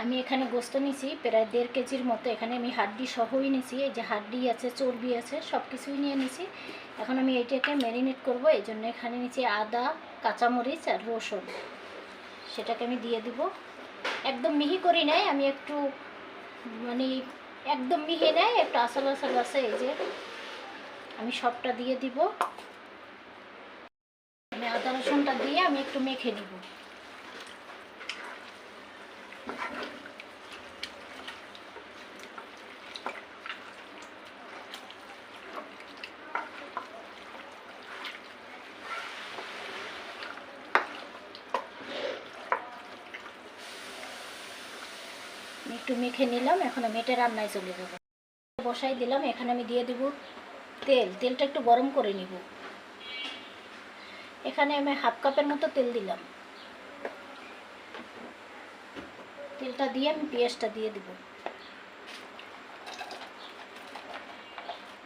আমি এখানে গোস্ত নিয়েছি প্রায় 1.5 কেজির মতো। এখানে আমি হাড্ডি সহই নিয়েছি, এই যে হাড্ডি আছে, চর্বি আছে, সব কিছুই নিয়ে নিয়েছি। এখন আমি এইটাকে ম্যারিনেট করব, এই জন্য এখানে নিয়েছি আদা, কাঁচামরিচ আর রসুন। সেটাকে আমি দিয়ে দিব। একদম মিহি করি নাই, আমি একটু মানে একদম মিহি নেই, একটু আসাল আসাল আছে। এই যে আমি সবটা দিয়ে দিব। আমি আদা রসুনটা দিয়ে আমি একটু মেখে নিব। একটু মেখে নিলাম। এখন আমি এটা রান্নায় চলে যাব। বসাই দিলাম। এখানে আমি দিয়ে দিব তেলটা একটু গরম করে নিব। এখানে আমি 1/2 কাপের মতো তেল দিলাম। তেলটা দিয়ে আমি পেঁয়াজটা দিয়ে দিব।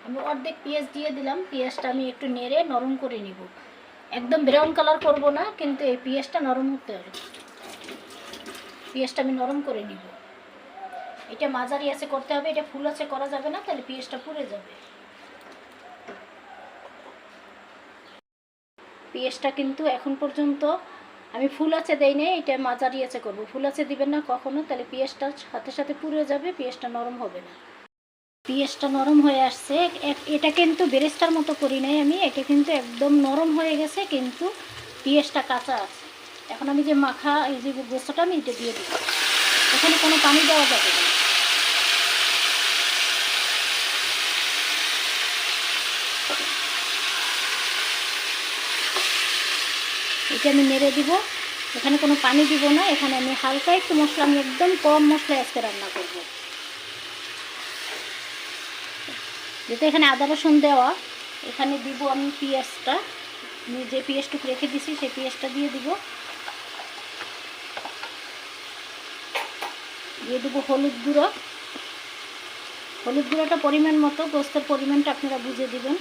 আমি অর্ধেক পেঁয়াজ দিয়ে দিলাম। পেঁয়াজটা আমি একটু নেড়ে নরম করে নিব। একদম ব্রাউন কালার করব না, কিন্তু এই পেঁয়াজটা নরম হতে হবে। পেঁয়াজটা আমি নরম করে নিব। এটা মাঝারি আছে করতে হবে, এটা ফুল আছে করা যাবে না, তাহলে পেঁয়াজটা পুড়ে যাবে। পেঁয়াজটা কিন্তু এখন পর্যন্ত আমি ফুল আছে দেই নাই, এটা মাঝারি আছে করব। ফুল আছে দিবেন না কখনো, তাহলে পেঁয়াজটা সাথে সাথে পুড়ে যাবে, পেঁয়াজটা নরম হবে না। পেঁয়াজটা নরম হয়ে আসছে। এটা কিন্তু বেরেস্তার মতো করি নাই আমি, এটা কিন্তু একদম নরম হয়ে গেছে, কিন্তু পেঁয়াজটা কাঁচা আছে। এখন আমি যে মাখা এই যে গোস্তটা আমি এটা দিয়ে দিব। এখানে কোনো পানি দেওয়া যাবে না। এটা আমি নেড়ে দিব। এখানে কোনো পানি দিব না। এখানে আমি হালকা একটু মশলা, আমি একদম কম মশলায় আজকে রান্না করব। যেহেতু এখানে আদা রসুন দেওয়া, এখানে দিব আমি পেঁয়াজটা। আমি যে পেঁয়াজটুকু রেখে দিছি সেই পেঁয়াজটা দিয়ে দিব। দিয়ে দেবো হলুদ গুঁড়ো। হলুদ গুঁড়োটা পরিমাণ মতো, গোস্তের পরিমাণটা আপনারা বুঝে দিবেন।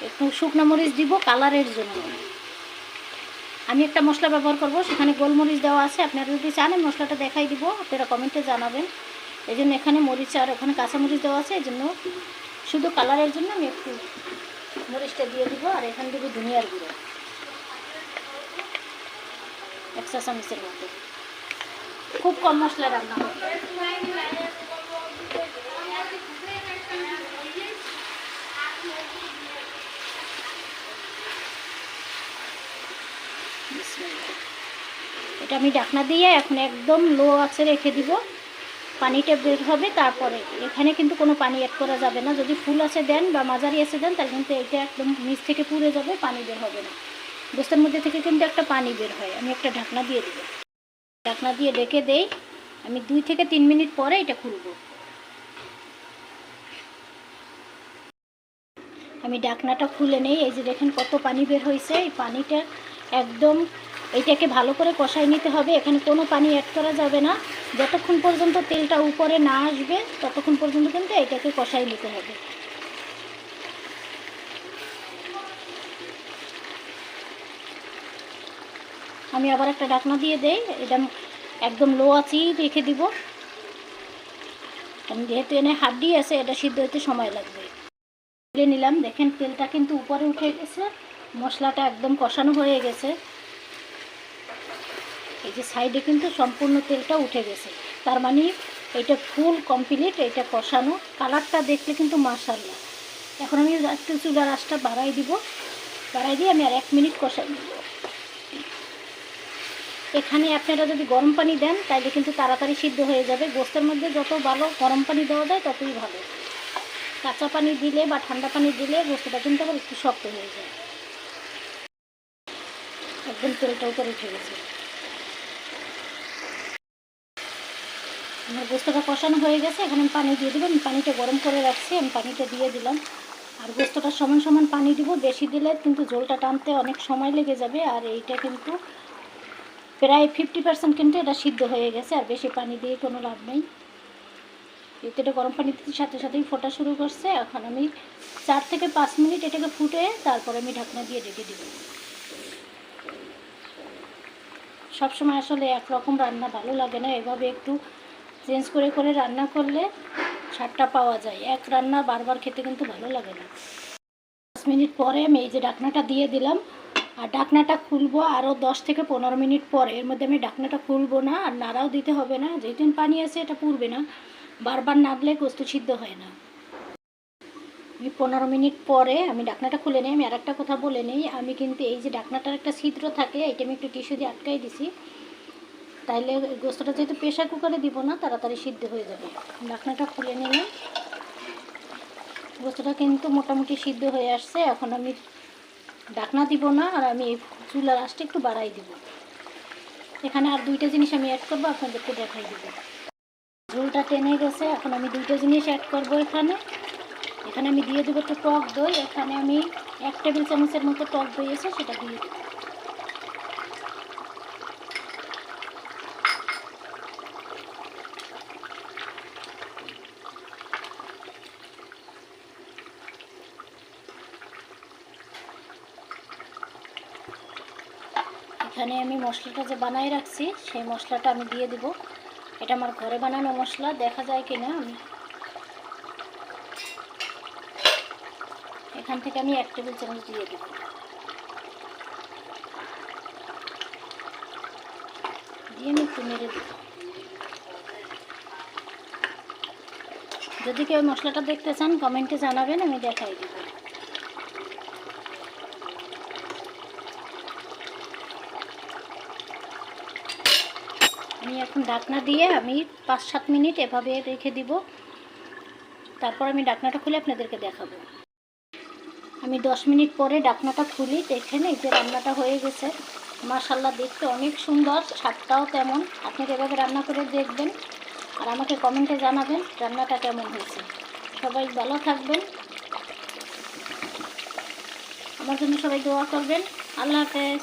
একটু শুকনো মরিচ দিব কালারের জন্য। আমি একটা মশলা ব্যবহার করব, সেখানে গোলমরিচ দেওয়া আছে। আপনারা যদি চান আমি মশলাটা দেখাই দিব, আপনারা কমেন্টে জানাবেন। এই জন্য এখানে মরিচ আর ওখানে কাঁচামরিচ দেওয়া আছে, এই জন্য শুধু কালারের জন্য আমি একটু মরিচটা দিয়ে দিব। আর এখানে দেবো ধনিয়ার গুঁড়ো 1 চা চামচের মতো। খুব কম মশলা রান্না হবে। এটা আমি ঢাকনা দিয়ে এখন একদম লো আঁচে রেখে দিব। পানিটা বের হবে, তারপরে এখানে কিন্তু কোনো পানি অ্যাড করা যাবে না। যদি ফুল আছে দেন বা মাঝারি আছে দেন, তাহলে কিন্তু এটা একদম নিচ থেকে পুড়ে যাবে, পানি বের হবে না। গোস্তের মধ্যে থেকে কিন্তু একটা পানি বের হয়। আমি একটা ঢাকনা দিয়ে দিব। ঢাকনা দিয়ে ঢেকে দেই। আমি 2 থেকে 3 মিনিট পরে এটা খুলব। আমি ঢাকনাটা খুলে নেই। এই যে দেখেন কত পানি বের হয়েছে। এই পানিটা একদম এইটাকে ভালো করে কষাই নিতে হবে। এখানে কোনো পানি অ্যাড করা যাবে না। যতক্ষণ পর্যন্ত তেলটা উপরে না আসবে ততক্ষণ পর্যন্ত কিন্তু এটাকে কষাই নিতে হবে। আমি আবার একটা ঢাকনা দিয়ে দেই। এটা একদম লো আঁচেই রেখে দিব, কারণ যেহেতু এনে হাড্ডি আছে, এটা সিদ্ধ হতে সময় লাগবে। তুলে নিলাম। দেখেন তেলটা কিন্তু উপরে উঠে গেছে, মশলাটা একদম কষানো হয়ে গেছে। এই যে সাইডে কিন্তু সম্পূর্ণ তেলটা উঠে গেছে, তার মানে এটা ফুল কমপ্লিট, এটা কষানো। কালারটা দেখলে কিন্তু মাশাআল্লাহ। এখন আমি একটু চুলার আঁচটা বাড়াই দিব। বাড়াই দিয়ে আমি আর 1 মিনিট কষাই দিব। এখানে আপনারা যদি গরম পানি দেন তাহলে কিন্তু তাড়াতাড়ি সিদ্ধ হয়ে যাবে। গোস্তের মধ্যে যত ভালো গরম পানি দেওয়া যায় ততই ভালো। কাঁচা পানি দিলে বা ঠান্ডা পানি দিলে গোস্তটা কিন্তু আবার একটু শক্ত হয়ে যায়। একদম তেলটা উপরে উঠে গেছে। আমার গোস্তটা কষানো হয়ে গেছে। এখন আমি পানি দিয়ে দেবো। আমি পানিটা গরম করে রাখছি, আমি পানিটা দিয়ে দিলাম। আর গোস্তটা সমান সমান পানি দিব। বেশি দিলে কিন্তু ঝোলটা টানতে অনেক সময় লেগে যাবে। আর এইটা কিন্তু প্রায় 50% কিন্তু এটা সিদ্ধ হয়ে গেছে, আর বেশি পানি দিয়ে কোনো লাভ নেই। এটা গরম পানি দিতে সাথে সাথেই ফোটা শুরু করছে। এখন আমি 4 থেকে 5 মিনিট এটাকে ফুটে তারপরে আমি ঢাকনা দিয়ে ঢেকে দেব। সবসময় আসলে একরকম রান্না ভালো লাগে না, এভাবে একটু চেঞ্জ করে করে রান্না করলে স্বাদটা পাওয়া যায়। এক রান্না বারবার খেতে কিন্তু ভালো লাগে না। 10 মিনিট পরে আমি এই যে ঢাকনাটা দিয়ে দিলাম, আর ঢাকনাটা খুলবো আরও 10 থেকে 15 মিনিট পরে। এর মধ্যে আমি ঢাকনাটা খুলবো না, আর নাড়াও দিতে হবে না, যেহেতু পানি আছে এটা পুড়বে না, বারবার নাড়লে গোস্ত সিদ্ধ হয় না। আমি 15 মিনিট পরে আমি ঢাকনাটা খুলে নিই। আমি আর একটা কথা বলে নিই, আমি কিন্তু এই যে ঢাকনাটার একটা ছিদ্র থাকে, এটা আমি একটু টিস্যু দিয়ে আটকাই দিছি, তাইলে গোস্তটা যেহেতু প্রেশার কুকারে দিব না, তাড়াতাড়ি সিদ্ধ হয়ে যাবে। ঢাকনাটা খুলে নিলাম, গোস্তটা কিন্তু মোটামুটি সিদ্ধ হয়ে আসছে। এখন আমি ঢাকনা দিব না, আর আমি এই চুলার আঁচটা একটু বাড়াই দিব। এখানে আর দুইটা জিনিস আমি অ্যাড করবো, আপনাদেরকে দেখাই দেবো। ঝোলটা টেনে গেছে, এখন আমি দুইটা জিনিস অ্যাড করবো। এখানে আমি দিয়ে দেবো একটু টক দই। এখানে আমি 1 টেবিল চামচের মতো টক দই আছে, সেটা দিয়ে দেবো। এখানে আমি মশলাটা যে বানাই রাখছি, সেই মশলাটা আমি দিয়ে দেবো। এটা আমার ঘরে বানানো মশলা, দেখা যায় কিনা আমি এখান থেকে আমি 1 টেবিল চামচ দিয়ে দেবো। দিয়ে আমি একটু নেড়ে দেবো। যদি কেউ মশলাটা দেখতে চান কমেন্টে জানাবেন, আমি দেখাই দেবো। আমি এখন ঢাকনা দিয়ে আমি 5-7 মিনিট এভাবে রেখে দিব, তারপর আমি ঢাকনাটা খুলে আপনাদেরকে দেখাবো। আমি 10 মিনিট পরে ঢাকনাটা খুলি, দেখেন এই যে রান্নাটা হয়ে গেছে। মাশাআল্লাহ, দেখতে অনেক সুন্দর, স্বাদটাও তেমন। আপনারা এভাবে রান্না করে দেখবেন, আর আমাকে কমেন্টে জানাবেন রান্নাটা কেমন হয়েছে। সবাই ভালো থাকবেন, আমার জন্য সবাই দোয়া করবেন। আল্লাহ হাফেজ।